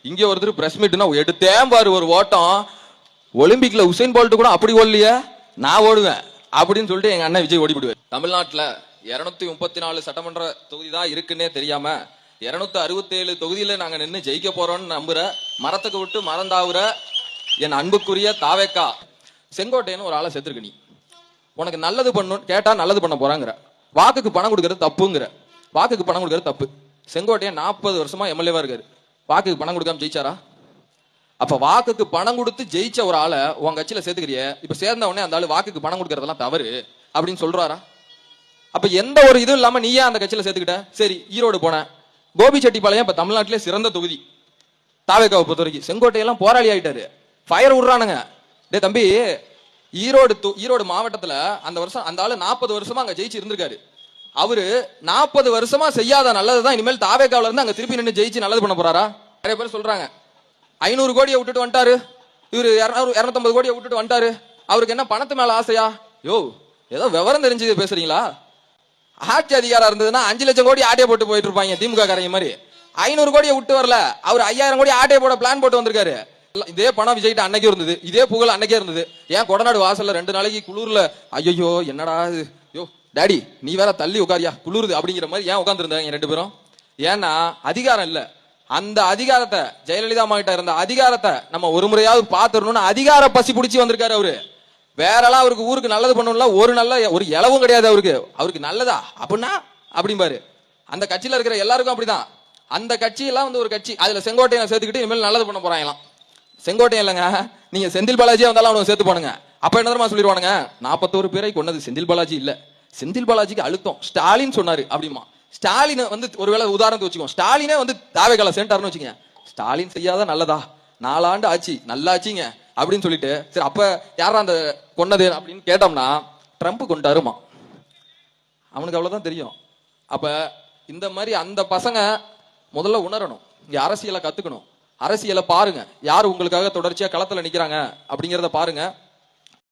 இங்க ஒருத்தர் பிரஸ் மீட்னா எடுத்தேன் பாரு ஒரு ஓட்டம். ஒலிம்பிக்ல உசைன் போல்ட் கூட அப்படி ஓடலையே, நான் ஓடுவேன் அப்படின்னு சொல்லிட்டு எங்க அண்ணன் விஜய் ஓடிவிடுவார். தமிழ்நாட்டுல 234 சட்டமன்ற தொகுதி தான் இருக்குன்னே தெரியாம 267 தொகுதியில நாங்க நின்று ஜெயிக்க போறோம்னு நம்புற, மரத்துக்கு விட்டு மறந்தாவுற என் அன்புக்குரிய தாவேக்கா செங்கோட்டையன் ஒரு ஆளை செத்துருக்கு. நீ உனக்கு நல்லது பண்ணணும் கேட்டா நல்லது பண்ண போறாங்கிற, வாக்குக்கு பணம் கொடுக்கறது தப்புங்கிற. வாக்குக்கு பணம் கொடுக்கறது தப்பு. செங்கோட்டையன் 40 வருஷமா எம்எல்ஏவா இருக்காரு. வாக்குக்கு பணம் கொடுக்காம ஜெயிச்சாரா? அப்ப வாக்குக்கு பணம் கொடுத்து ஜெயிச்ச ஒரு ஆளை உன் கட்சியில சேர்த்துக்கிறிய, இப்ப சேர்ந்த உடனே அந்த ஆளு வாக்குக்கு பணம் கொடுக்கறதெல்லாம் தவறு அப்படின்னு சொல்றாரா? அப்ப எந்த ஒரு இதுவும் இல்லாம நீ ஏன் அந்த கட்சியில சேர்த்துக்கிட்ட? சரி, ஈரோடு போன கோபிச்செட்டிப்பாளையம் இப்ப தமிழ்நாட்டிலே சிறந்த தொகுதி தாவேக்காவை பொறுத்த வரைக்கும். செங்கோட்டையெல்லாம் போராளி ஆயிட்டாரு, ஃபயர் விடுறானுங்க. டே தம்பி, ஈரோடு மாவட்டத்துல அந்த வருஷம் அந்த ஆளு 40 வருஷமா அங்க ஜெயிச்சு இருந்திருக்காரு. அவரு 40 வருஷமா செய்யாத நல்லதுதான் இனிமேல் தாவேக்காவில இருந்து அங்க திருப்பி நின்று ஜெயிச்சு நல்லது பண்ண போறாரா? நிறைய பேர் சொல்றாங்க 500 கோடியை விட்டுட்டு வந்துட்டாரு, இவரு 250 கோடியை விட்டுட்டு வந்துட்டாரு, அவருக்கு என்ன பணத்து மேல ஆசையா? யோ, ஏதோ விவரம் தெரிஞ்சு பேசுறீங்களா? ஆட்சி அதிகாரம் இருந்ததுன்னா 5 லட்சம் கோடி ஆட்டையை போட்டு போயிட்டு இருப்பாங்க திமுக காரங்க மாதிரி. 500 கோடியை விட்டு வரல, அவர் 5000 கோடி ஆட்டையை போட பிளான் போட்டு வந்திருக்காரு. இதே பணம் விஜய்கிட்ட அன்னைக்கு இருந்தது, இதே புகழ் அன்னைக்கே இருந்தது. ஏன் கொடநாடு வாசல்ல 2 நாளைக்கு குளிர்ல ஐயோ என்னடா யோ டாடி நீ வேற தள்ளி உட்காரியா குளிருது அப்படிங்கிற மாதிரி ஏன் உட்கார்ந்து இருந்தாங்க 2 பேரும்? ஏன்னா அதிகாரம் இல்ல. அந்த அதிகாரத்தை ஜெயலலிதா கிட்ட இருந்த அதிகாரத்தை நம்ம ஒரு முறையாவது பாத்துறணும்னு அதிகார பசி பிடிச்சி வந்திருக்காரு அவரு. வேறெல்லாம் அவருக்கு ஊருக்கு நல்லது பண்ணணும்ல ஒரு இளவும் கிடையாது அவருக்கு. அவருக்கு நல்லதா அப்படின்னா அப்படிம்பாரு. அந்த கட்சியில இருக்கிற எல்லாருக்கும் அப்படிதான். அந்த கட்சியெல்லாம் வந்து ஒரு கட்சி, அதுல செங்கோட்டையை சேர்த்துக்கிட்டு இனிமேல் நல்லது பண்ண போறாங்களாம். செங்கோட்டையன் இல்லைங்க, நீங்க செந்தில் பாலாஜியா வந்தாலும் அவனுக்கு சேர்த்து போனுங்க. அப்ப என்ன தெரியுமா சொல்லிடுவானுங்க, 41 பேரை கொண்டது செந்தில் பாலாஜி இல்ல, செந்தில் பாலாஜிக்கு அழுத்தம் ஸ்டாலின் சொன்னாரு அப்படிமா. ஸ்டாலின் வந்து ஒருவேளை உதாரணத்தை வச்சுக்கோ, ஸ்டாலினே வந்து தாவேக்கால சேர்ந்தாருன்னு வச்சுங்க. ஸ்டாலின் செய்யாத நல்லதா 4 ஆண்டு ஆச்சு நல்லா ஆச்சுங்க அப்படின்னு சொல்லிட்டு, சரி அப்ப யாரா அந்த கொன்னது அப்படின்னு கேட்டோம்னா ட்ரம்ப் கொண்டாருமா. அவனுக்கு அவ்வளவுதான் தெரியும். அப்ப இந்த மாதிரி அந்த பசங்க முதல்ல உணரணும், இங்க அரசியலை கத்துக்கணும். அரசியலை பாருங்க, யார் உங்களுக்காக தொடர்ச்சியா களத்துல நிக்கிறாங்க அப்படிங்கிறத பாருங்க.